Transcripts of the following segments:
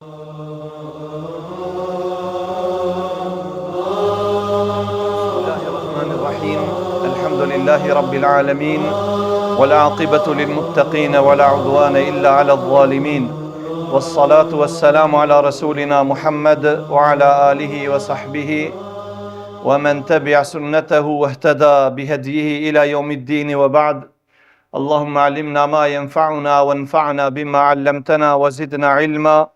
Alhamdulillahi Rabbil Alamin, wal aqibatu lil muttaqin, wala udwana illa ala adh-dhalimin. Wassalatu wassalamu ala rasulina Muhammad wa ala alihi wa sahbihi wa man tabi'a sunnatahu wa ihtada bihadihi ila yawmiddin wa ba'd. Allahumma alimna ma yanfa'una wanfa'na bima 'allamtana wa zidna ilma.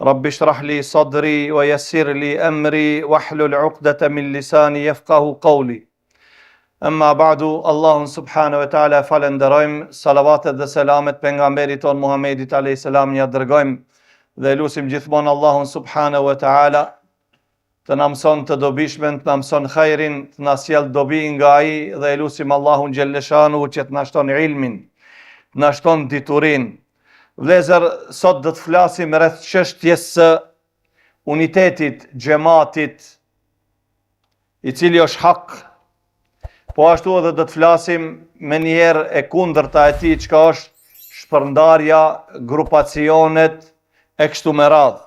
Rabbi shrah li sadri wa yassir li amri wahlul 'uqdata min lisani yafqahu qawli. Amma ba'du, Allahun subhanahu wa ta'ala falenderojmë, salavatet dhe selamet pejgamberit ton Muhammedit alayhis salam ja dërgojmë dhe lutim gjithmonë Allahun subhanahu wa ta'ala të na mëson të dobishmen, të na mëson khairin, të na sjell dobi nga ai dhe lutim Allahun xhelleshanu që të na shton ilmin, të na shton diturin. Vëllezër, sot do të flasim rreth çështjes së unitetit, xhamatit, i cili është hak. Po ashtu edhe do të flasim me njëherë e kundërta e tij, çka është shpërndarja, grupacionet e kështu me radhë.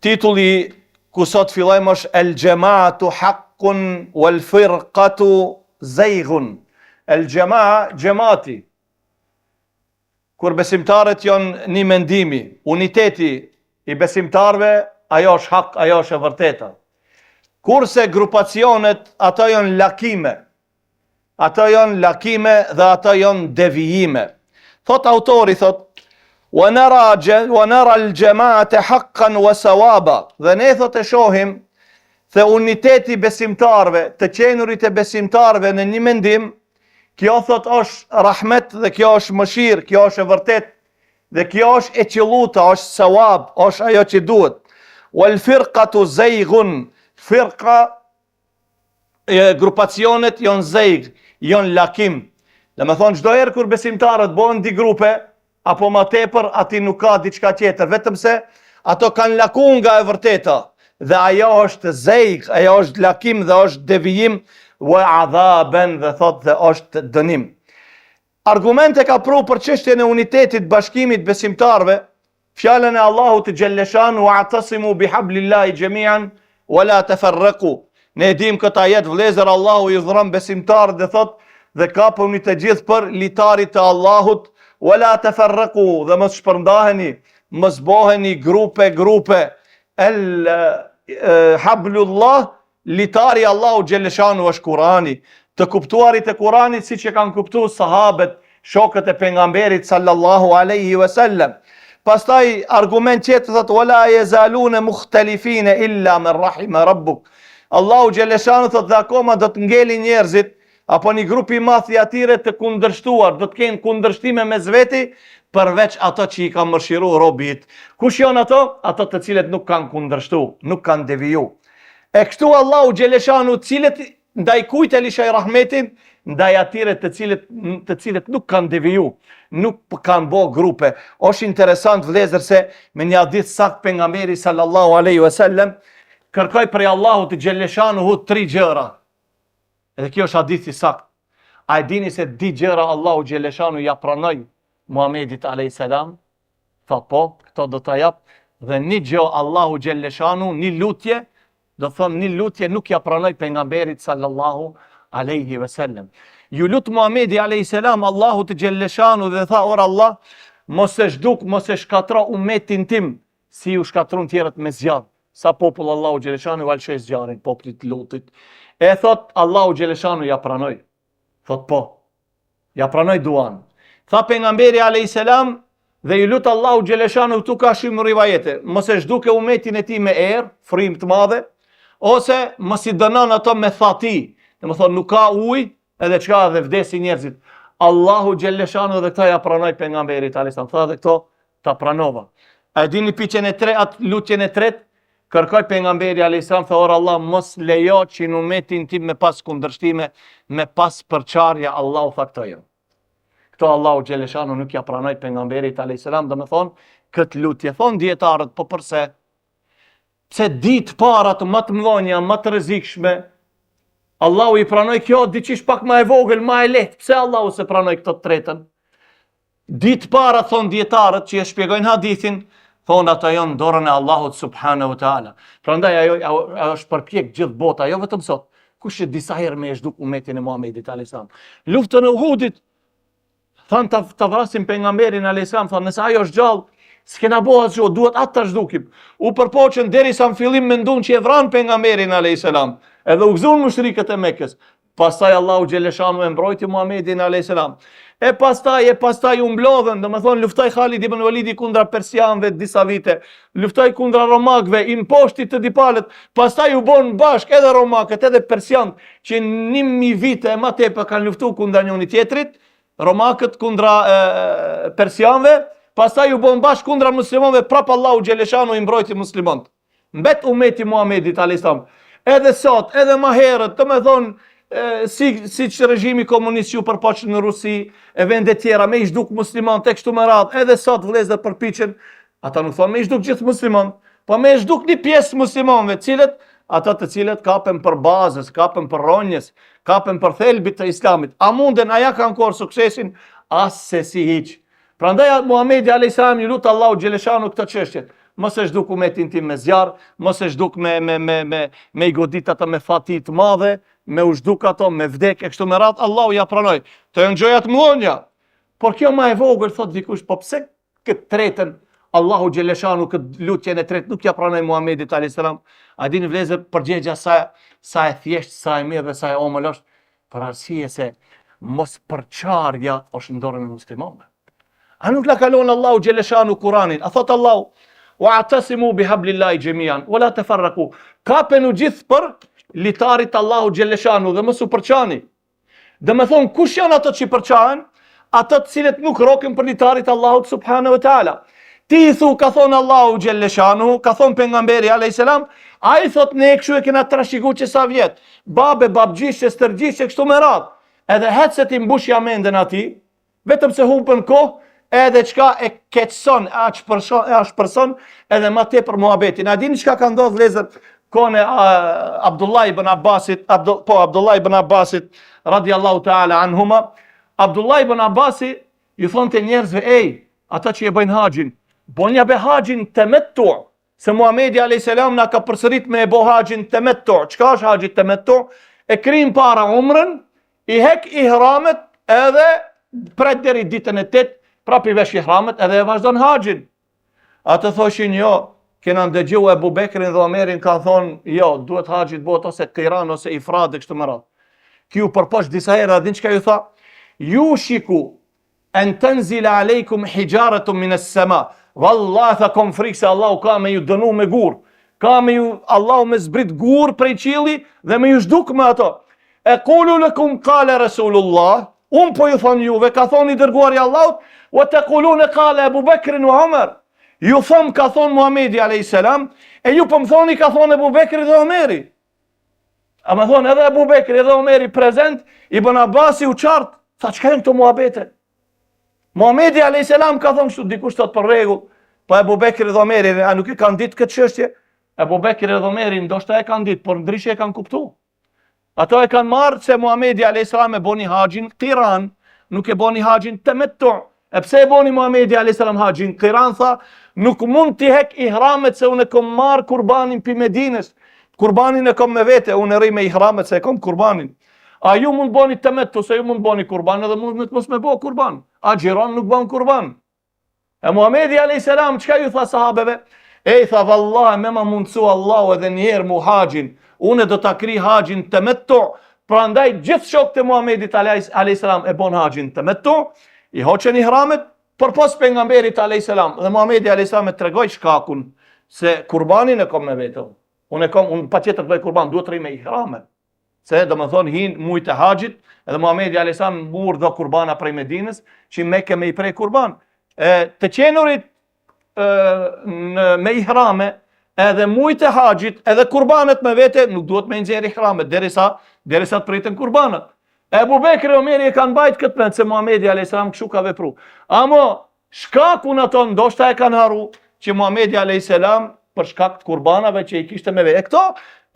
Titulli ku sot fillojmë është El Jamaatu Haqqun wal Firqatu Zayghun. El Jamaa, xhamati. Kur besimtarët janë një mendimi, uniteti i besimtarëve, ajo është hak, ajo është e vërteta. Kurse grupacionet, ato janë lakime. Ato janë lakime dhe ato janë devijime. Thot autori, thot, wa nara al-jama'ata haqqan wa sawaba. Dhe ne thot e shohim se uniteti besimtarve, të qenurit e besimtarve në një mendim, kjo thot është rahmet dhe kjo është mëshirë, kjo është e vërtet, dhe kjo është e qilluta, është sawab, është ajo që duhet. Wal firqatu zayghun. Firqa, grupacionet janë zejg, janë lakim. Dhe me thonë, çdo herë kur besimtarët bëhen di grupe, apo ma tepër, ati nuk ka diçka tjetër, vetëm se ato kanë laku nga e vërteta. Dhe ajo është zejg, ajo është lakim dhe është devijim, wa adhaben dhe thot dhe është dënim. Argumente ka pru për çështjen e unitetit, bashkimit besimtarve, fjalën e Allahut të xhelleshanu, wa'tasimu bihablillahi jami'an, wala tafarraqu. Ne dim këtë ajet, vëllezër, Allahu i dhëron besimtarët dhe thot dhe kapuni të gjithë për litarit të Allahut, wala tafarraqu, dhe mos shpërndaheni, mos bëheni grupe. El hablullah, litari Allahu xhelleshanu është Kurani. Të kuptuarit e Kuranit siç e kanë kuptuar sahabët, shokët e pejgamberit sallallahu alaihi wasallam. Pastaj argument tjetër thot wala yazaluna mukhtalifin illa man rahima rabbuk. Allahu xhaleshanu thot dhe akoma do të ngeli njerëzit apo një grup i madh i atyre të kundërshtuar, do të kenë kundërshtime mes veti përveç ato që i ka mëshiruar robit. Kush janë ato? Ato të cilët nuk kanë kundërshtuar, nuk kanë deviju. E kështu Allahu xhaleshanu cilët ndaj kujt e lishaj rahmetin, ndaj atyre të cilët nuk kanë deviju, nuk kanë bo grupe. Është interesant, vëllezër, se me një hadith sakt pejgamberi sallallahu alaihi wasallam kërkoi prej Allahut të xhelleshanuhu 3 gjëra. Edhe kjo është hadithi sakt. A e dini se 2 gjëra Allahu xhelleshanu ja pranoi Muhamedit alayhis salam? Tha po, këto do ta jap. Dhe një gjë Allahu xhelleshanu, një lutje, do thonë një lutje nuk ja pranoi pejgamberit sallallahu alaihi wasallam. Ju lut Muhamedi alayhis salam Allahu të xhelleshanu dhe tha, or Allah, mos e zhduk, mos e shkatro umetin tim, si u shkatrun tjerët me zjarr. Sa popull Allahu xhelleshanu valshoi zjarrin, popullit lutit. E thot Allahu xhelleshanu ja pranoi. Thot po. Ja pranoi duan. Tha pejgamberi alayhis salam dhe ju lut Allahu xhelleshanu, këtu ka shumë rivajete, mos e zhduke umetin e tij me erë, frym të madhe, ose mos i dënon ato me thati. Dhe më thonë, nuk ka ujë, edhe çka dhe vdesi njerëzit. Allahu xhelleshanu dhe këta ja pranoi pejgamberit alayhis salam. Tha dhe këto ta pranova. A dini piqen e tre, atë lutjen e tretë, kërkoi pejgamberi alayhis salam, tha, or Allah, mos lejo që në umetin tim me pas kundërshtime, me pas përçarje, Allahu tha këto jo. Këto Allahu xhelleshanu nuk ja pranoi pejgamberit alayhis salam, dhe më thonë, këtë lutje. Thonë dietarët, po përse? Pse ditë parat më të mëdha, më të rrezikshme, Allahu i pranoi kjo diçish pak më e vogël, më e lehtë. Pse Allahu se pranoi këtë të tretën? Ditë para, thon dietarët që e shpjegojnë hadithin, thonë ata janë dorën e Allahut subhanahu wa taala. Prandaj ajo është përpjek gjithë bota, jo vetëm sot. Kush që disa herë me e zhduk umetin e Muhamedit alayhis salam. Luftën e Uhudit, thanë ta vrasim pejgamberin alayhis salam, thonë nëse ajo është gjallë, s'kena bo asgjë, duhet atë ta zhdukim. U përpoqën derisa në fillim mendon që e vran pejgamberin alayhis salam, edhe u gëzuan mushrikët e Mekës. Pastaj Allahu xheleshanu e mbrojti Muhamedin alayhis salam. E pastaj u mblodhen, domethënë luftoi Khalid ibn Walidi kundra persianëve disa vite, luftoi kundra romakëve, imposhti të dipalet, pastaj u bën bashk edhe romakët edhe persianët që 1000 vite e më tepër kanë luftuar kundra njëri tjetrit, romakët kundra persianëve, pastaj u bën bashk kundra muslimanëve, prap Allahu xheleshanu i mbrojti muslimanët. Mbet umeti Muhamedit alayhis salam. Edhe sot, edhe më herët, domethënë si që regjimi komunist që u përpoqën në Rusi, e vende tjera, me i zhduk musliman, tek kështu me radhë, edhe sot vëllezër përpiqen, ata nuk thonë me i zhduk gjithë musliman, po me i zhduk një pjesë muslimanëve, ata të cilët kapen për bazës, kapen për ronjës, kapen për thelbit të islamit. A munden, a ja kanë korë suksesin? As se si hiq. Prandaj Muhamedi alayhis salam i lut Allahu xheleshanu këtë çështje. Mos e zhduk umetin tim me zjarr, mos e zhduk me i godit ata me fati të madhe, me u zhduk ato, me vdek e kështu me radhë, Allahu ja pranoj. Të janë gjoja të mëdha. Por kjo më e vogël, thot dikush, po pse këtë tretën Allahu xheleshanu këtë lutjen e tretë nuk ja pranoi Muhamedit alayhis salam? A dini vëllezër, përgjigja sa e thjesht, sa e mirë dhe sa e omël është, për arsye se mos përçarja është në dorën e muslimanëve. A nuk la kalon Allahu xheleshanu Kur'anin? A thot Allahu wa'tasimu bihablillahi jami'an wala tafarraqu. Kapenu gjithë për litarit Allahu xheleshanu dhe mos u përçani. Dhe me thonë, kush janë ato që përçahen? Ato të cilët nuk roken për litarit Allahut subhanahu wa taala. Ti i thu, ka thonë Allahu xheleshanu, ka thonë pejgamberi alayhis salam, ai thot ne kështu e kena trashëguar që sa vjet. Babe, babgjishe, stërgjishe kështu me radhë. Edhe hecet i mbushja mendën atij, vetëm se humbën kohë, edhe çka e keqson, shpërson edhe më tepër muhabetin. A dini çka ka ndodhur vëllezër kohën e Abdullah ibn Abbasit radiallahu ta'ala anhuma. Abdullah ibn Abbasi ju thonte njerëzve, ata që e bëjnë haxhin, bonja be haxhin tamattu, se Muhamedi alayhis salam na ka përsërit me e bë haxhin tamattu. Çka është haxhi tamattu? E krim para umrën, i hek ihramet edhe pret deri ditën e 8, prap i vesh ihramet edhe e vazhdon haxhin. Ata thoshin jo, kena ndëgju Ebu Bekrin dhe Omerin ka thonë, jo, duhet haxhi të bëhet ose qiran ose ifrad dhe kështu me radhë. Kju përpoq disa herë, din çka ju tha? Yushiku an tanzila aleikum hijaratun min as-sama. Wallahi tha kom frikë se Allahu ka me ju dënu me gur. Ka me ju Allahu me zbrit gur prej qielli dhe me ju zhduk me ato. E qulu lakum qala Rasulullah, po ju thon juve, ka thoni i dërguari Allahut, wa taquluna qala Abu Bekr wa Umar. Ju thon ka thon Muhamedi alayhis salam, e ju po më thoni ka thon Abu Bekri dhe Omeri. A më thonë edhe Abu Bekri edhe Omeri prezent, Ibn Abbasi u qartë, tha çka janë këto muhabete? Muhamedi alayhis salam ka thonë kështu, dikush thot për rregull, po Abu Bekri dhe Omeri, a nuk e kanë ditë këtë çështje? Abu Bekri dhe Omeri ndoshta e kanë ditë, por ndryshe e kanë kuptuar. Ato e kanë marrë se Muhamedi alayhis salam e boni haxhin qiran, nuk e boni haxhin tamattu. E pse e boni Muhamedi alayhis salam haxhin qiran? Tha, nuk mund t'i hek ihramet se unë kom marrë kurbanin pi Medinës. Kurbanin e kom me vete, unë rri me ihramet se e kom kurbanin. A ju mund boni tamattu, se ju mund boni kurban edhe mos me bo kurban. A gjiron nuk bon kurban. E Muhamedi alayhis salam çka ju tha sahabeve? Tha vallahi me ma mundsu Allahu edhe njerë mu haxhin. Unë do ta kri haxhin tamattu. Prandaj gjithë shokët e Muhamedit alayhis salam e bon haxhin tamattu, i hoqën ihramet përpos pejgamberit alayhis salam. Dhe Muhamedi alayhis salam e tregoi shkakun se kurbanin e kom me vete. Unë patjetër të bëj kurban, duhet rri me ihrame. Se do më thonë hin mujt e haxhit, edhe Muhamedi alayhis salam mur do kurbana prej Medinës, që Mekë me i prej kurban. Të qenurit me ihrame, edhe mujt e haxhit, edhe kurbanet me vete, nuk duhet me nxjerr ihramet derisa të pritën kurbanat. Ebu Bekri dhe Omeri e kanë bajt këtë mend se Muhamedi alayhis salam kështu ka vepru. Amo shkakun ato ndoshta e kanë haru që Muhamedi alayhis salam për shkak të kurbanave që i kishte me vete. E këto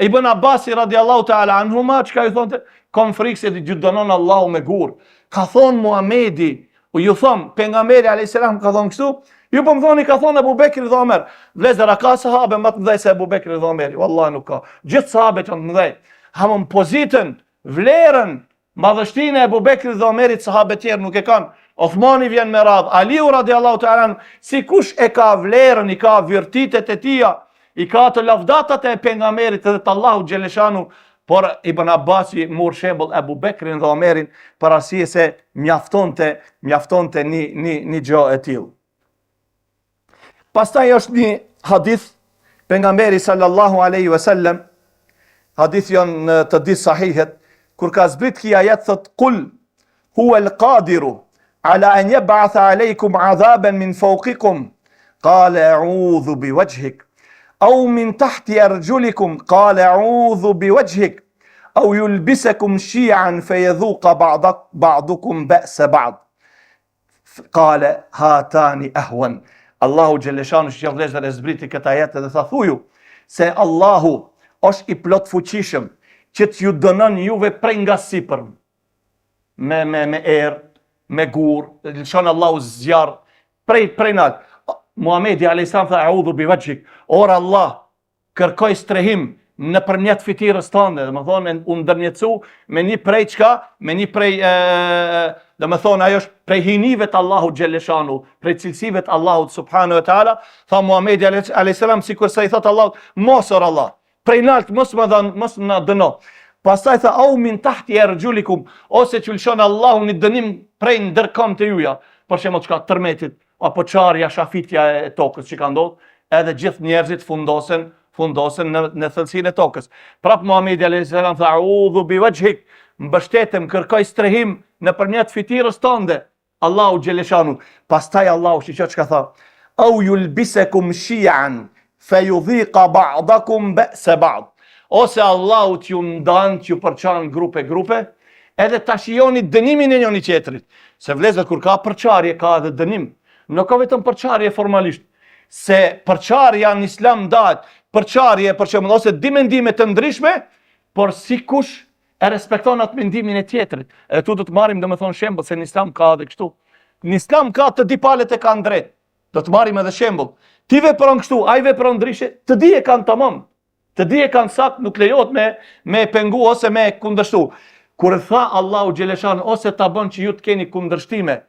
Ibn Abbasi radiallahu ta'ala anhuma, çka ju thonte, kom frikë se ju dënon Allahu me gur. Ka thonë Muhamedi, ju thon pejgamberi alayhis salam ka thonë kështu, Ju po më thoni ka thonë Abu Bekri dhe Omer. Vlezër, a ka sahabe më të mëdhej se Abu Bekri dhe Omeri? Wallahi nuk ka. Gjithë sahabe që të mëdhej. Hamon pozitën, vlerën, madhështinë e Abu Bekri dhe Omerit sahabe tjerë nuk e kanë. Othmani vjen me radhë, Aliu radiallahu ta'ala, si kush e ka vlerën, i ka virtitet e tia, i ka të lavdatat e pejgamberit edhe të Allahu xheleshanu. Por Ibn Abbasi mor shembull Abu Bekrin dhe Omerin për arsye se mjaftonte një gjë e tillë. Pastaj është një hadith pejgamberi sallallahu alaihi wasallam, hadith janë të di sahihet, kur ka zbrit kia ajet thot kul huwa al-qadiru ala an yab'atha alaykum 'adhaban min fawqikum qala a'udhu biwajhik أو من تحت أرجلكم قال أعوذ بوجهك أو يلبسكم شيعا فيذوق بعضكم بأس بعض قال هاتان أهون. Allahu Gjeleshanu që vlezër e zbriti këta jetë dhe tha thuju se Allahu është i plot fuqishëm që t'ju dënon juve prej nga sipër me erë, me gur, lëshon Allahu zjarë prej nalë. Muhamedi a.s. tha a'udhu bi wajhik, or Allah, kërkoj strehim në përmjet fitirës tënde, dhe më thonë unë ndërmjetësu me një prej qka, me një prej, dhe më thonë ajo është prej hinive të Allahu Gjeleshanu, prej cilësive të Allahu subhanu e ta'ala, tha Muhamedi a.s. si kërse i thotë Allahu, mosër Allah, prej naltë mos më dëno. Pastaj tha au min tahti arjulikum, ose që lëshon Allahu një dënim prej ndërkam të juja, për shembull çka tërmetit, apo qarja, shafitja e tokës që ka ndodhur, edhe gjithë njerëzit fundosen në thellësinë e tokës. Prap Muhamedi a.s. tha a'udhu bi wajhik, mbështetem, kërkoj strehim nëpërmjet fitirës tënde, Allahu Gjeleshanu. Pastaj Allahu shiqo çka tha, au yulbisakum shi'an fayudhiqa ba'dakum ba'sa ba'd. Ose Allahu t'ju ndan, t'ju përçan grupe, edhe ta shijoni dënimin e njëri tjetrit. Se vlezër kur ka përçarje ka edhe dënim. Nuk ka vetëm përçarje formalisht. Se përçarja në Islam ndahet, përçarje për shembull ose di mendime të ndryshme, por sikush e respekton atë mendimin e tjetrit. Edhe tu do të marrim domethënë shembull se në Islam ka edhe kështu. Në Islam ka të di palët e kanë drejt. Do të marrim edhe shembull. Ti vepron kështu, ai vepron ndryshe, të di e kanë tamam. Të di e kanë sakt, nuk lejohet me pengu ose me kundërshtu. Kur tha Allahu Gjeleshan ose ta bën që ju të keni kundërshtime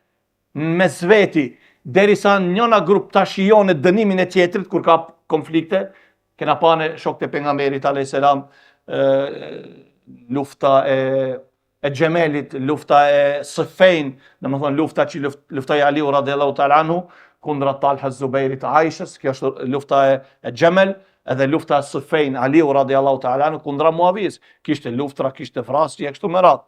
mes veti, derisa njëna grup ta shijon dënimin e tjetrit kur ka konflikte, kena pane shokët e pejgamberit alayhis salam, lufta e Gjemelit, lufta e Siffin, domethënë lufta që luftoi Aliu radhiyallahu ta'ala anhu kundra Talha Zubairit Aishës, kjo është lufta e Gjemel, edhe lufta e Siffin, Aliu radhiyallahu ta'ala anhu kundra Muavijës, kishte luftra, kishte vrasje kështu me radhë.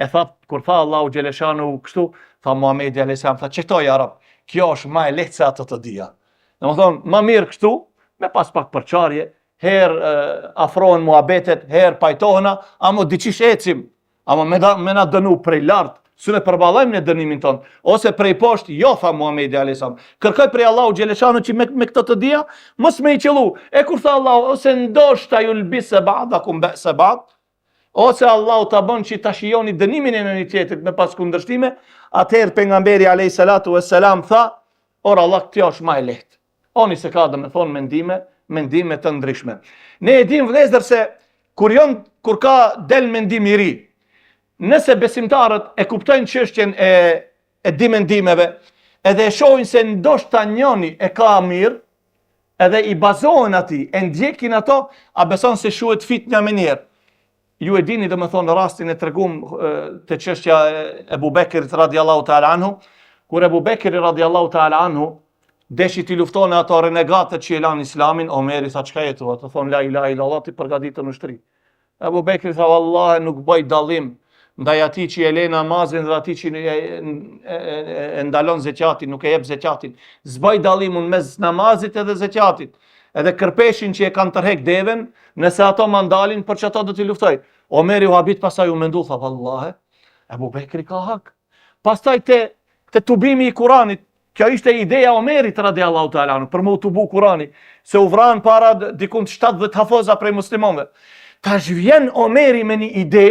E tha kur tha Allahu Gjeleshanu kështu, tha Muhamedi alayhis salam, tha çetoj arab, kjo është më e lehtë se ato të dia. Domethënë më mirë kështu, me pas pak përçarje, herë afrohen muhabetet, herë pajtohena, ama diçish ecim, ama me na dënu prej lart, s'u ne përballojmë në dënimin ton, ose prej poshtë, jo tha Muhamedi alayhis salam. Kërkoj prej Allahu Gjeleshanu që me këtë të dia, mos me i qellu. E kur tha Allahu, ose ndoshta yulbisa ba'dakum ba'sa ba'd, ose Allahu ta bën që ta shijoni dënimin e njëri tjetrit me pas kundërshtime, atëherë pejgamberi alayhis salatu wassalam tha, or Allah kjo është më e lehtë. Oni se ka domethënë mendime të ndryshme. Ne e dim vëllezër se kur ka del mendim i ri, nëse besimtarët e kuptojnë çështjen e di mendimeve, edhe e shohin se ndoshta njëri e ka mirë, edhe i bazohen atij, e ndjekin ato, a beson se shuhet fitnë më njerë. Ju e dini domethënë rastin e tregum te çështja e Ebu Bekrit radhiyallahu ta'ala anhu, kur Ebu Bekri radhiyallahu ta'ala anhu deshi t'i lufton ato renegatët që e lanë Islamin, Omeri tha çka jetu, të thon la ilaha illallah ti përgatitë në ushtri. Ebu Bekri tha vallahi nuk bëj dallim ndaj atij që e le namazin dhe atij që e ndalon zekatin, nuk e jep zekatin. S'bëj dallim unë mes namazit edhe zekatit. Edhe kërpeshin që e kanë tërhek deven, nëse ato më ndalin, për që ato do t'i luftoj. Omeri u habit, pastaj u mendu, tha vallahi, Ebu Bekri ka hak. Pastaj te tubimi i Kuranit, kjo ishte ideja Omerit radhiyallahu ta'ala anhu, për më tubu Kurani, se u vran para dikun 70 hafoza prej muslimanëve. Tash vjen Omeri me një ide,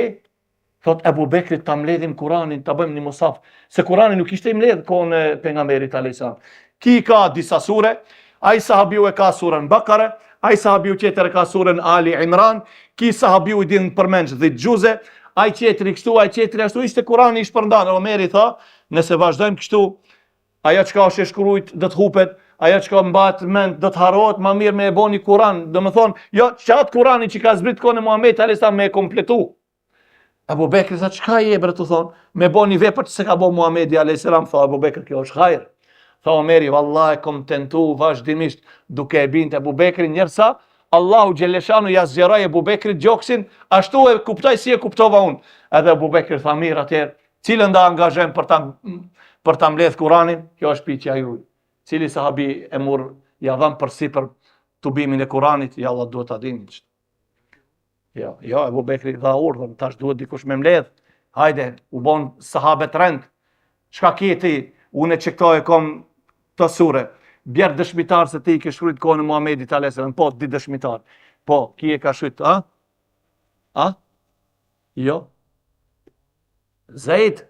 thot Ebu Bekrit ta mbledhim Kuranin, ta bëjmë një musaf, se Kurani nuk ishte i mbledh kohën e pejgamberit alayhis salam. Ki ka disa sure, ai sahabiu e ka surën Bakare, ai sahabiu tjetër e ka surën Ali Imran, ki sahabiu i din përmend 10 xhuze, ai tjetri kështu, ai tjetri ashtu, ishte Kurani i shpërndan. Omeri tha, nëse vazhdojmë kështu, ajo çka është e shkruajt do të hupet, ajo çka mbahet mend do të harrohet, më mirë me e boni Kur'an. Domethënë, jo çat Kur'ani që ka zbrit kohën e Muhamedit alayhis salam me e kompletu. Abu Bekri tha, çka je bre, të thon, me boni vepër që se ka bë Muhamedi alayhis salam. Tha Abu Bekri, kjo është hajër. Tha Omeri, vallahi kom tentu vazhdimisht duke e bint Abu Bekri, njërsa Allahu Gjeleshanu ja zgjeroi Abu Bekrit gjoksin, ashtu e kuptoj si e kuptova unë. Edhe Abu Bekri tha, mirë atëherë, cilën da angazhojmë për ta mbledh Kur'anin? Kjo është pyetja juaj. Cili sahabi e mur ja dhan përsipër tubimin e Kur'anit? Ja Allah duhet ta dini. Jo, Abu Bekri dha urdhën, tash duhet dikush me mbledh. Hajde, u bon sahabet rend. Çka ke ti? Unë që këto e kom të sure. Bjerë dëshmitar se ti i ke shkruajt kohën e Muhamedit alayhis salam. Po, di dëshmitar. Po, ki e ka shkruajt, a? A? Jo. Zaid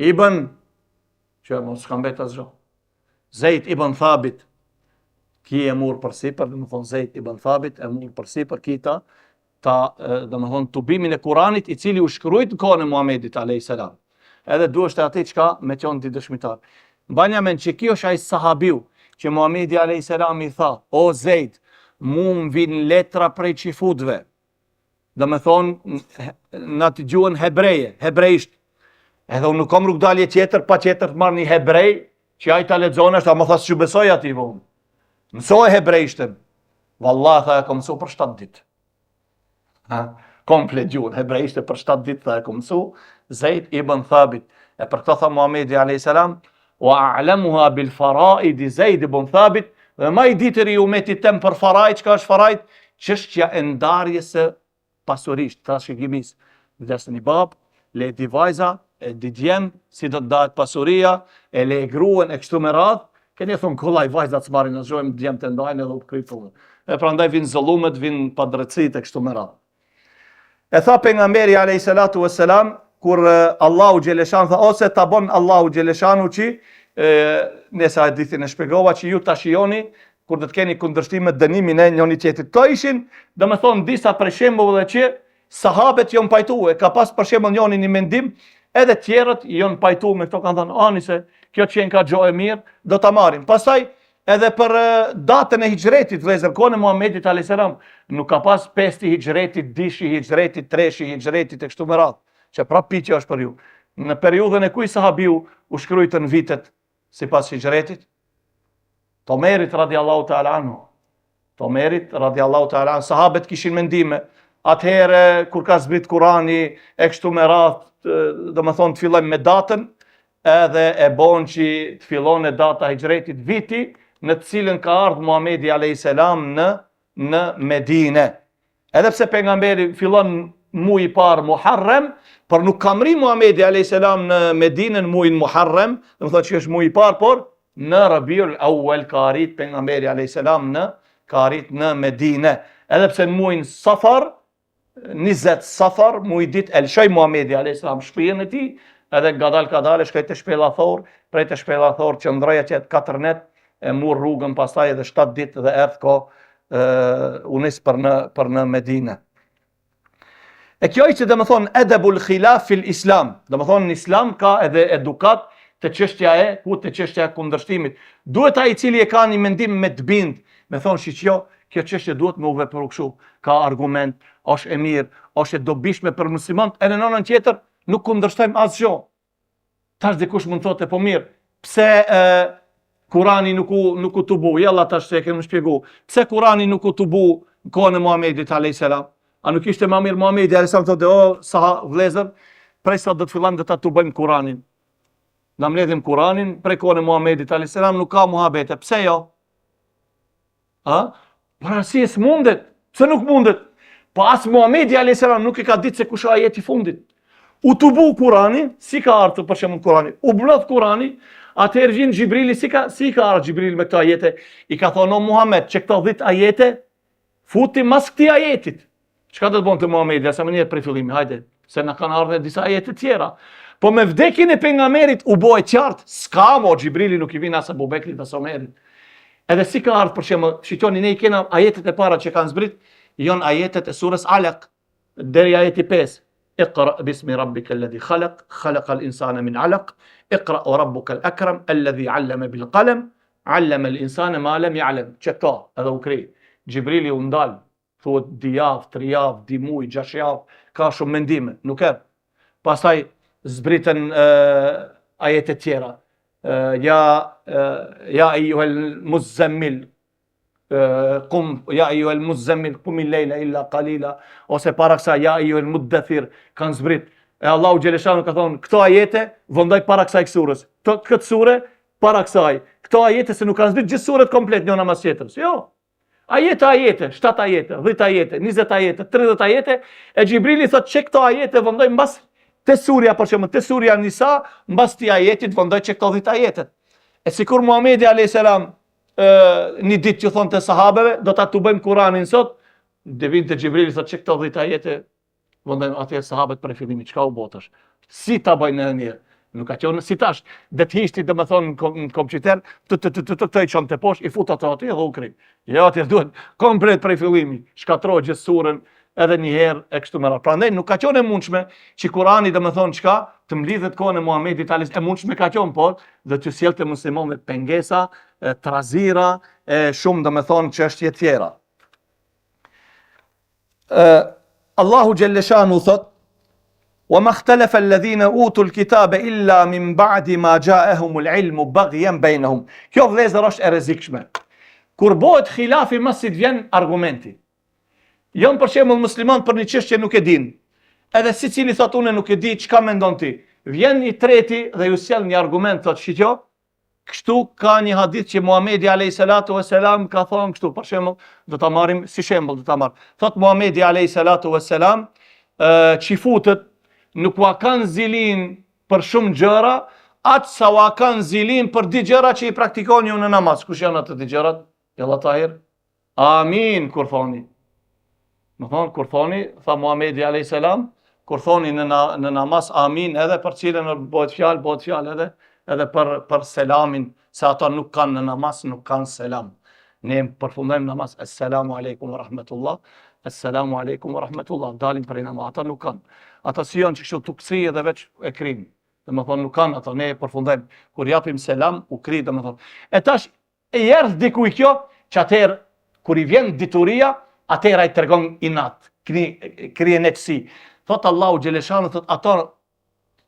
ibn që mos ka mbet asgjë. Zaid ibn Thabit. Ki e mur përsipër, domethënë Zaid ibn Thabit e mur përsipër kita domethënë tubimin e Kuranit i cili u shkruajt në kohën e Muhamedit alayhis salam. Edhe duhet të ati çka me qenë di dëshmitar. Mbani mend që kjo është ai sahabiu që Muhamedi alayhis salam i tha, o Zaid, mu më vin letra prej çifutëve. Domethënë në atë gjuhën hebreje, hebrejisht. Edhe unë nuk kam rrugdalje tjetër pa tjetër të marr një hebrej që ai ta lexon ashtu, më thas çu besoj atij vonë. Mësoj hebrejishtën. Vallahi tha, kam mësuar për 7 ditë. Komplet gjuhën hebrejishte për 7 ditë tha e kam mësuar. Zaid ibn Thabit. E për këtë tha Muhamedi alayhis salam, wa a'lamuha bil faraid Zaid ibn Thabit, dhe më i ditëri umetit tem për faraid. Çka është faraid? Çështja e ndarjes së pasurisht, trashëgimis. Vdes një bab, le di vajza, e di djem, si do të dahet pasuria, e le gruan e kështu me radhë. Keni thonë kollaj vajzat s'marrin asgjë, djem të ndajnë edhe u krypën. E prandaj vinë zëllumet, vinë padrejtësitë e kështu me radhë. E tha pejgamberi alayhis salatu wassalam, kur Allahu Gjeleshan tha, ose ta bon Allahu Gjeleshanu që, nëse hadithin e shpjegova, që ju ta shijoni, kur do të keni kundërshtime dënimin e njëri tjetrit. Këto ishin, domethënë disa për shembull që sahabet janë pajtuar, ka pas për shembull njëri një mendim, edhe tjerët janë pajtuar me këto, kanë thënë, ani se kjo qenë ka gjo e mirë, do ta marrim. Pastaj edhe për datën e hijretit, vëllezër, kohën e Muhamedit alayhis salam, nuk ka pas 5 hijretit, 10 hijretit, 3 hijretit e kështu me radhë. Që prap pyetja është për ju. Në periudhën e kuj sahabiu u shkruajtën vitet sipas hijretit? Tomerit radiallahu ta'ala anhu. Tomerit radiallahu ta'ala anhu. Sahabet kishin mendime. Atëherë kur ka zbrit Kurani e kështu me radhë, domethënë të fillojmë me datën, edhe e bon që të fillon e data hijretit viti në të cilën ka ardhur Muhamedi alayhis salam në Medinë. Edhe pse pejgamberi fillon muaj i parë Muharrem, por nuk ka mri Muhamedi alayhis salam në Medinën muajin Muharrem, do të thotë që është muaj i parë, por në Rabiul Awwal ka arrit pejgamberi alayhis salam në Medinë. Edhe pse në muajin Safar, 20 Safar, muaj ditë elshoi Muhamedi alayhis salam shtëpinë e tij, edhe gadal ka dalë shkoi te Shpella Thor, prej te Shpella Thor qëndroi atje 4 net, e mur rrugën pastaj edhe 7 ditë dhe erdh u nis për në Medinë. E kjo ishte domethënë edebul khilaf fil Islam. Domethënë në Islam ka edhe edukat të çështja e kundërshtimit. Duhet ai i cili e ka një mendim me të bind, me thonë shiqjo, kjo çështje duhet me u vepru kështu, ka argument, është e mirë, është e dobishme për muslimanët, e në anën tjetër nuk kundërshtojmë asgjë. Tash dikush mund thotë, po mirë, pse Kurani nuk u tubu? Jalla tash se kemi shpjeguar. Pse Kurani nuk u tubu në kohën e Muhamedit alayhis salam? A nuk ishte më mirë Muhamedi alayhis salam thotë, o sa vëllezër, prej sa do të fillojmë të ta tubojmë Kuranin. Na mbledhim Kuranin, prej kohën e Muhamedit alayhis salam nuk ka muhabete. Pse jo? Por si s'mundet? Pse nuk mundet? Po as Muhamedi alayhis salam nuk e ka ditë se kush është ajeti i fundit. U tubu Kurani, si ka ardhur për shembull Kurani? U mblodh Kurani, atëherë vjen Xhibrili, si ka ardhur Xhibrili me këto ajete? I ka thonë, o Muhammed, që këto 10 ajete futi mas këtij ajetit. Çka do të bënte Muhamedi? Sa më njëherë prej fillimi, hajde, se na kanë ardhur disa ajete tjera. Po me vdekjen e pejgamberit u bë e qartë, s'ka mo Xhibrili nuk I vjen as Abu Bekrit as Omerit. Edhe si ka ardhur për shembull, shikoni ne I kena ajetet e para që kanë zbrit, janë ajetet e surës Alaq deri ajeti 5. Iqra bismi rabbikal ladhi khalaq, khalaqal insana min alaq, iqra rabbukal akram alladhi 'allama bil qalam, 'allama al insana ma lam ya'lam. Çka edhe u kri. Xhibrili u ndal, thuhet di javë, 3 javë, di muaj, 6 javë, ka shumë mendime, nuk e. Pastaj zbritën ajetet tjera. Ja ayyuhal muzammil ja ayyuhal muzammil qum al-layla illa qalila, ose para kësaj ja ayyuhal muddathir kanë zbrit. Allahu xhaleshanu ka thonë këto ajete vëndoj para kësaj surës. Këtë sure para kësaj. Këto ajete se nuk kanë zbrit gjithë surët komplet njëna mas tjetrës. Jo. Ajete, 7 ajete, 10 ajete, 20 ajete, 30 ajete, e Xhibrili thotë që këto ajete vëndoj mbas te surja për shembull, te surja Nisa, mbas ti ajetit vëndoj që këto 10 ajetet. E sikur Muhamedi a.s. Një ditë që thonë të sahabeve, do ta tubojmë Kur'anin sot, dhe vinte Xhibrili thotë që këto 10 ajete vëndojmë atje sahabët për fillimit, çka u botash. Si ta bëjnë edhe një? Nuk ka qenë si tash, dhe të hishti dhe me thonë në kompjuter, të I qonë të poshtë, I fut ato aty dhe u kri. Jo, atje duhet komplet prej fillimi, shkatroj gjithë surën, edhe një herë e kështu me radhë. Prandaj nuk ka qenë e mundshme që Kurani dhe me thonë çka, të mlidhet kohën e Muhamedit alayhis e mundshme ka qenë, po, dhe të sjellte muslimanëve pengesa, trazira, shumë dhe me thonë çështje tjera. Allahu xhalleshanu thot: وما اختلف الذين اوتوا الكتاب الا من بعد ما جاءهم العلم بغيا بينهم. Kjo vëllezër është e rrezikshme. Kur bëhet khilafi mos si të vjen argumenti. Jon për shembull musliman për një çështje nuk e din. Edhe secili thotë unë nuk e di, çka mendon ti? Vjen një treti dhe ju sjell një argument, thotë shiqo, kështu ka një hadith që Muhamedi alayhis salatu vesselam ka thonë kështu, për shembull, do ta marrim si shembull, do ta marr. Thotë Muhamedi alayhis salatu vesselam, çifutët nuk wa kanë zilin për shumë gjëra, atë sa wa kanë zilin për di gjëra që I praktikoni ju në namaz. Kush janë ato di gjërat? Jalla tahir. Amin kur thoni. Më thonë, kur thoni, tha Muhamedi a.s. Kur thoni në namaz amin, edhe për cilën bëhet fjalë edhe për selamin, se ata nuk kanë në namaz, nuk kanë selam. Ne përfundojmë namaz, assalamu alaikum wa rahmatullah, assalamu alaikum wa rahmatullah, dalim për namaz, ata nuk kanë. Ata si janë që kështu të kësi edhe veç e krim. Dhe më thonë, nuk kanë ata, ne përfundojmë. Kur japim selam, u kri, dhe më thonë. E tash, e jerdh dikuj kjo, që atëherë, kur I vjen dituria, atëherë ai tregon inat, krije netësi. Thot Allahu xhaleshanu, thot ato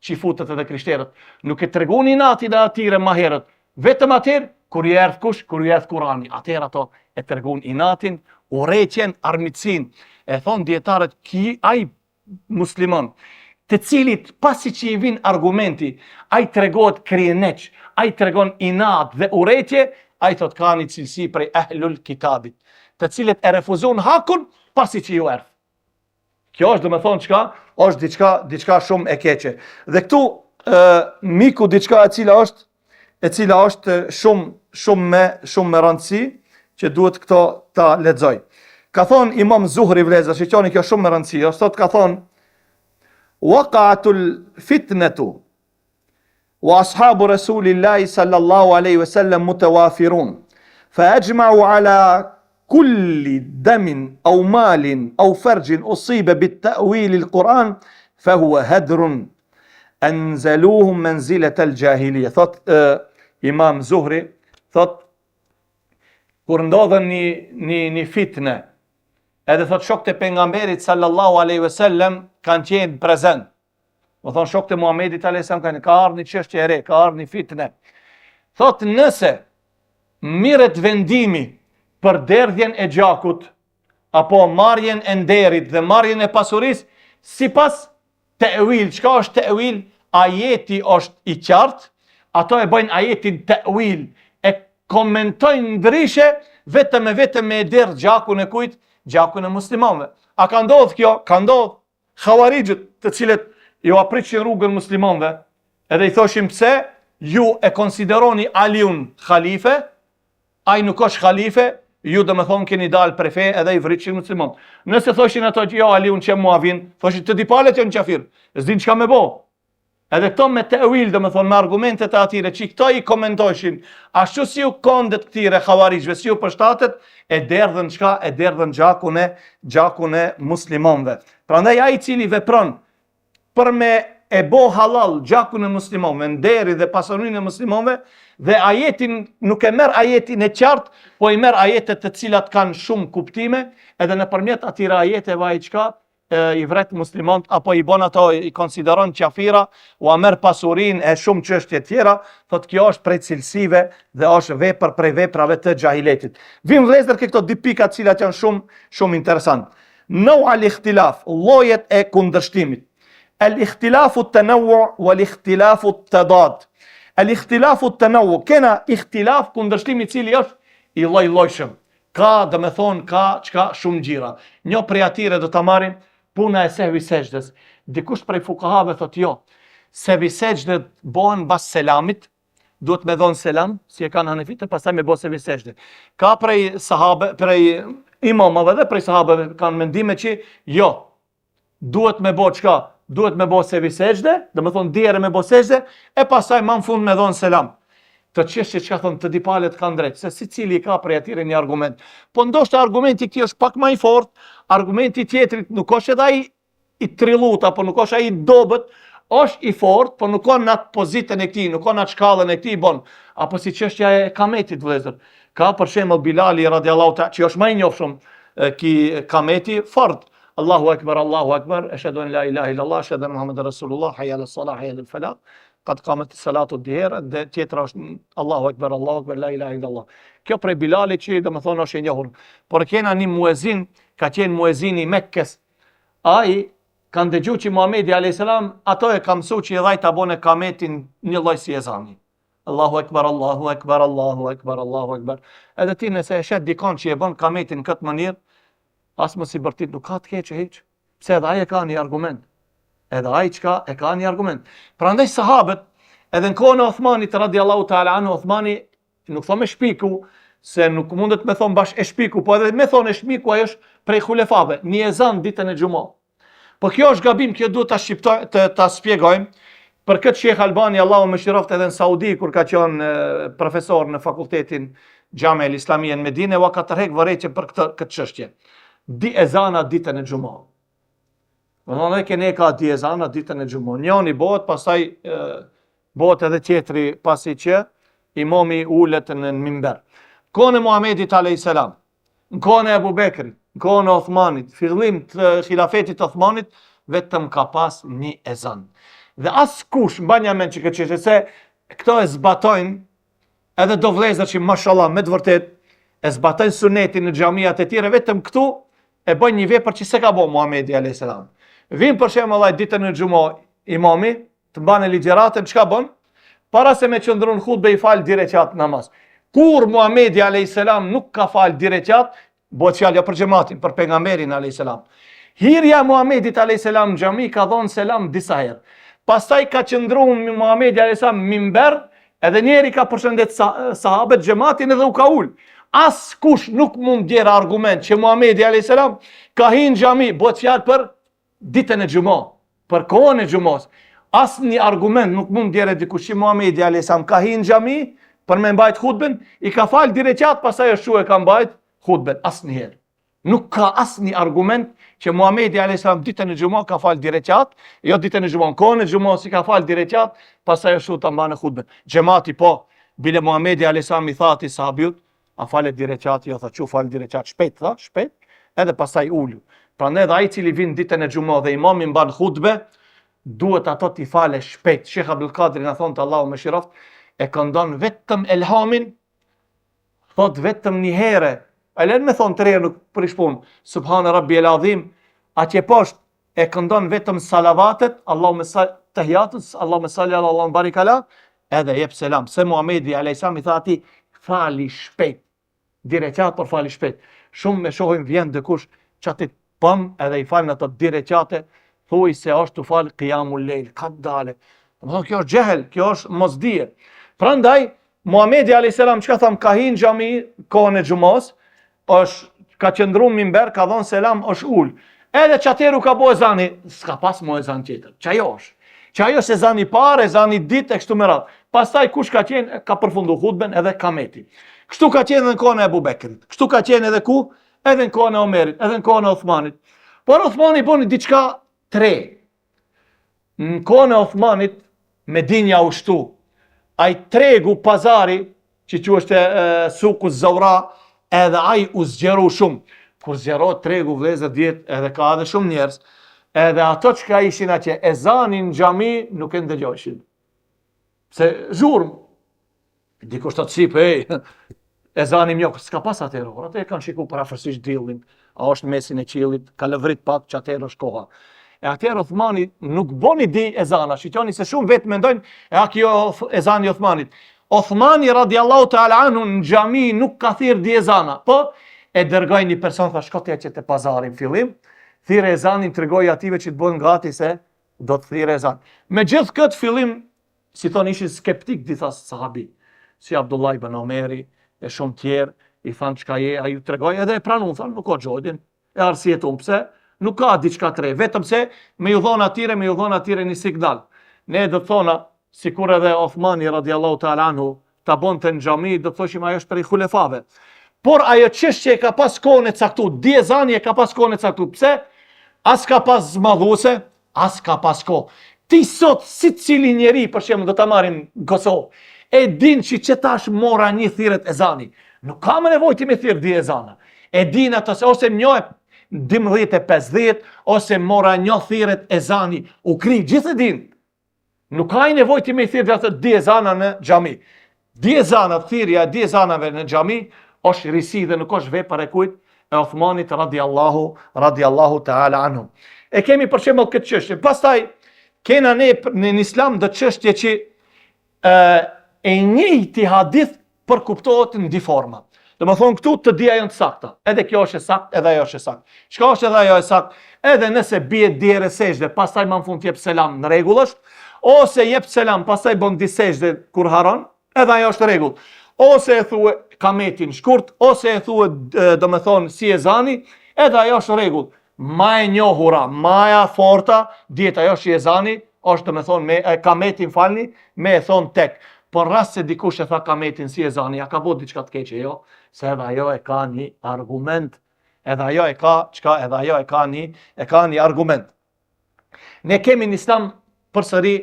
çifutët edhe krishterët nuk e tregon inatin e atyre më herët, vetëm atëherë kur I erdh kush, kur I erdh Kurani, atëherë ato e tregon inatin, urrëqen, armiqsinë. E thon dietarët ai musliman, të cilit pasi që I vin argumenti, ai tregohet krijeneç, ai tregon inat dhe urrëqje, ai thot ka një cilësi prej ehlul kitabit, të cilët e refuzon hakun pasi që ju erdh. Kjo është, do me thonë çka, është diçka shumë e keqe. Dhe këtu miku diçka e cila është shumë me rëndësi, që duhet këto ta lexoj. Ka thonë Imam Zuhri vëllezër, shikoni kjo shumë me rëndësi, sot ka thonë waqa'atul fitnatu wa ashabu rasulillahi sallallahu alaihi wasallam mutawafirun fa ajma'u ala kulli damin au malin au fargjin usibe bit ta'wili l-Quran fa huwa hadrun anzaluhum manzilat al-jahiliya. Thot Imam Zuhri, thot kur ndodhen një fitne, edhe thot shokët e pejgamberit sallallahu alaihi wasallam kanë qenë prezent. Do thon shokët e Muhamedit alayhis salam ka ardhur një çështje e re, ka ardhur një fitne. Thot nëse mirret vendimi për derdhjen e gjakut, apo marrjen e nderit dhe marrjen e pasurisë, sipas ta'wil, çka është ta'wil? Ajeti është I qartë, ato e bëjnë ajetin ta'wil, e komentojnë ndryshe, vetëm me derdh gjakun e kujt? Gjakun e muslimanëve. A ka ndodhur kjo? Ka ndodhur. Xhawarijët, të cilët ju apriçin rrugën muslimanëve, edhe I thoshin pse ju e konsideroni Aliun khalife, ai nuk është khalife, ju do me thonë keni dalë prej fe edhe I vriqin muslimon. Nëse thoshin ato që jo Aliun që Muavin, thoshin të dipalet jo në qafir, s'din çka me bo. Edhe këto me te'wil, domethënë me argumentet e atyre që këto i komentojshin, ashtu si u kondet këtyre xhavarixhve, si u përshtatet, e derdhën çka? E derdhën gjakun e muslimanëve. Prandaj ai i cili vepron për me e bo halal gjakun e muslimanëve, nderi dhe pasurinë e muslimanëve, dhe ajetin nuk e merr ajetin e qartë, po i merr ajetet të cilat kanë shumë kuptime, edhe nëpërmjet atyre ajeteve ai çka? I vret muslimant, apo i bon ato, i konsideron qafira, u amer pasurin e shumë çështje tjera, thot kjo është prej cilësive dhe është vepër prej veprave të xahiletit. Vim vëllezër këto dy pika të cilat janë shumë interesant. Nau al-ikhtilaf, llojet e kundërshtimit. Al-ikhtilafu at-tanawwu wal-ikhtilafu at-tadad. Al-ikhtilafu at-tanawwu, kena ikhtilaf kundërshtimi i cili është i lloj-llojshëm. Ka, dhe me thonë, ka çka shumë gjira. Një prej atyre do ta marrim puna e sehvi sejdës. Dikush prej fukahave thot jo, sehvi sejdët bëhen bas selamit, duhet me dhon selam, si e kanë hanefit, e pastaj me bë sehvi sejdë. Ka prej sahabe, prej imamave dhe prej sahabeve kanë mendime që jo, duhet me bë çka? Duhet me bë sehvi sejdë, do me thonë diere me bë sejdë, e pastaj më në fund me dhon selam. Të çështje që ka thonë të dipalet kanë drejt, se secili ka prej atyre një argument. Po ndoshta argumenti këtij është pak më i fortë, argumenti tjetrit nuk është edhe ai i trillut, apo nuk është ai i dobët, është i fortë, po nuk ka në atë pozitën e këtij, nuk ka në atë shkallën e këtij bon. Apo si çështja e kametit vëllezër. Ka për shembull Bilali radiallahu ta'ala, që është më i njohshëm ki kameti fort. Allahu akbar, ashhadu an la ilaha illallah, ashhadu anna muhammadar rasulullah, hayya ala salah, hayya ala falah. Qad qamet salatu dhiher, dhe tjetra është Allahu akbar, la ilaha illallah. Kjo prej Bilalit që domethënë është e njohur. Por kena një muezin, ka qenë muezini i Mekkes. Ai kanë dëgjuar që Muhamedi alayhis salam ato e ka mësuar që i dhaj ta bone kametin një lloj si ezani. Allahu akbar, Allahu akbar, Allahu akbar, Allahu akbar. Edhe ti nëse e shet dikon që e bën kametin këtë mënyrë, as mos i bërtit nuk ka të keqe hiç. Pse edhe ai e ka një argument. Edhe ai çka e ka një argument. Prandaj sahabët, edhe në kohën e Uthmanit radiallahu ta'ala anhu, Uthmani nuk thonë me shpiku, se nuk mundet me thonë bash e shpiku, po edhe me thonë e shpiku ajo është prej xulefave, një ezan ditën e xumës. Po kjo është gabim, kjo duhet ta shpjegojmë. Për këtë Sheh Albani, Allahu mëshiroft, edhe në Saudi kur ka qenë profesor në fakultetin Xhamia Islamia në Medinë, u ka tërheq vërejtje për këtë çështje. Di ezana ditën e xumës. Më thonë dhe kene ka di ezana ditën e xumës. Njëri bëhet, pastaj bëhet edhe tjetri pasi që imami ulet në minber. Kohën e Muhamedit alayhis salam, në kohën e Abu Bekrit, në kohën e Uthmanit, fillim të xhilafetit të Uthmanit, vetëm ka pas një ezan. Dhe askush mbanja mend që këtë çështje, se këto e zbatojnë edhe do vëllezër që mashallah me të vërtet e zbatojnë sunetin në xhamiat e tjera, vetëm këtu e bëjnë një vepër që s'e ka bëu Muhamedi alayhis salam. Vin për shembull ai ditën e xumës imami të mbanë ligjëratën, çka bën? Para se me qëndron hutbe i fal dy rekat namaz. Kur Muhamedi alayhis salam nuk ka fal dy rekat, bëhet fjalë për xhamatin, për pejgamberin alayhis salam. Hirja Muhamedit alayhis salam në xhami ka dhënë selam disa herë. Pastaj ka qëndruar Muhamedi alayhis salam minber, edhe njëri ka përshëndet sahabët xhamatin edhe u ka ul. As kush nuk mund djerë argument që Muhamedi alayhis salam ka hyrë në xhami, bëhet fjalë për ditën e xumës, për kohën e xumës. Asnjë argument nuk mund djerë dikush që Muhamedi alayhis salam ka hyrë në xhami për me mbajt hutben, i ka fal dy rekat, pastaj është e ka mbajt hutben, asnjëherë. Nuk ka asnjë argument që Muhamedi alayhis salam ditën e xumës ka fal dy rekat, jo ditën e xumës, kohën e xumës i ka fal dy rekat, pastaj është ta mbanë hutben. Xhamati po, bile Muhamedi alayhis salam i tha atij sahabijut, a falet dy rekat, jo tha çu fal dy rekat shpejt, tha, shpejt, edhe pastaj ulu. Prandaj ai i cili vin ditën e xumës dhe imami mban hutbe, duhet ato t'i fale shpejt. Sheikh Abdul Qadir na thon te Allahu mëshiroft, e këndon vetëm elhamin, thot vetëm një herë. A lën me thon tre herë nuk prish punë. Subhana rabbiyal azim, atje poshtë e këndon vetëm salavatet, Allahumma salli tahiyatun, Allahumma salli ala Allahumma barik ala, edhe jep selam. Se Muhamedi alayhis salam i tha atij, fali shpejt. Direqat për fali shpejt. Shumë me shohim vjen dikush çati pam edhe i falën ato direqate, thuaj se është të falë qiyamul lejl, ka dale. Domethënë kjo është xehel, kjo është mosdije. Prandaj Muhamedi alayhis salam çka tham, ka hyrë në xhami kohën e xumës, është ka qëndruar minber, ka dhënë selam, është ul. Edhe çateru ka bëu ezani, s'ka pas më ezan tjetër. Çajo është. Që ajo është ezani parë, ezani ditë e kështu me radhë. Pastaj kush ka qenë, ka përfundu hutben edhe kameti. Kështu ka qenë edhe në kohën e Abu Bekrit. Kështu ka qenë edhe ku? Edhe në kohën e Omerit, edhe në kohën e Uthmanit. Por Uthmani boni diçka tre. Në kohën e Uthmanit, Medinja u shtu. Ai tregu pazari, që është suku Zawra, edhe ai u zgjeru shumë. Kur zgjerohet tregu vëllezër diet, edhe ka edhe shumë njerëz, edhe ato që ka ishin atje, ezanin në xhami nuk e ndëgjojshin. Se zhurmë, dikush të cip, ezani mjok, s'ka pas atëherë, por atë e kanë shiku parafërsisht dillin, a është mesin e qiellit, ka lëvrit pak që atëherë është koha. E atëherë Uthmani nuk boni di ezana, shqitjoni se shumë vetë mendojnë, kjo ezani Uthmanit. Uthmani radiallahu ta'ala anhu në xhami nuk ka thirr di ezana, po e dërgoj një person, tha shkote që të pazarin fillim, thirë ezanin, të regoj ative që të bojnë gati se do të thirë ezan. Me gjithë këtë fillim, si thonë ishin skeptik disa sahabi, si Abdullah ibn Omeri, e shumë tjerë, i thanë qka je, a ju të regoj, edhe e pranun, thanë nuk o gjodin, e arsjetun, pse, nuk ka diçka tre, vetëm se me ju thonë atire një signal. Ne do të thona, si kur edhe Uthmani radiallahu ta'ala anhu, ta bon të në xhami, do të thoshim ajo është për i khulefave. Por ajo çështje e ka pas kohën e caktuar, di ezani e ka pas kohën e caktuar. Pse? As ka pas zmadhuese, as ka pas kohë. Ti sot, si cili njeri, për shembull, do ta marrim në Kosovë, e din që tash mora një thirret ezani. Nuk ka më nevojë ti me thirr di ezana. E din ato se ose më njohë 12:50, ose mora një thirret ezani, u kri, gjithë e din. Nuk ka nevojë ti me thirr ato di ezana në xhami. Di ezana, thirrja di ezanave në xhami është risi dhe nuk është vepër e kujt e Uthmanit radiallahu ta'ala anhu. E kemi për shembull këtë çështje. Pastaj kena ne në Islam do çështje që e njëjti hadith përkuptohet në dy forma. Domethënë këtu të dia janë të sakta. Edhe kjo është e saktë, edhe ajo është e saktë. Çka është edhe ajo e saktë? Edhe nëse bie dierë sejdë, pastaj më në fund jep selam në rregull është, ose jep selam pastaj bën di sejdë kur haron, edhe ajo është rregull. Ose e thue kametin shkurt, ose e thue domethënë si ezani, edhe ajo është rregull. Ma e njohura, maja forta, dieta ajo është ezani, është domethënë me kametin falni, me e thon tek. Por rast se dikush e tha kametin si ezani, ja ka bërë diçka të keqe, jo, se edhe ajo e ka një argument. Edhe ajo e ka çka, edhe ajo e ka një argument. Ne kemi në Islam përsëri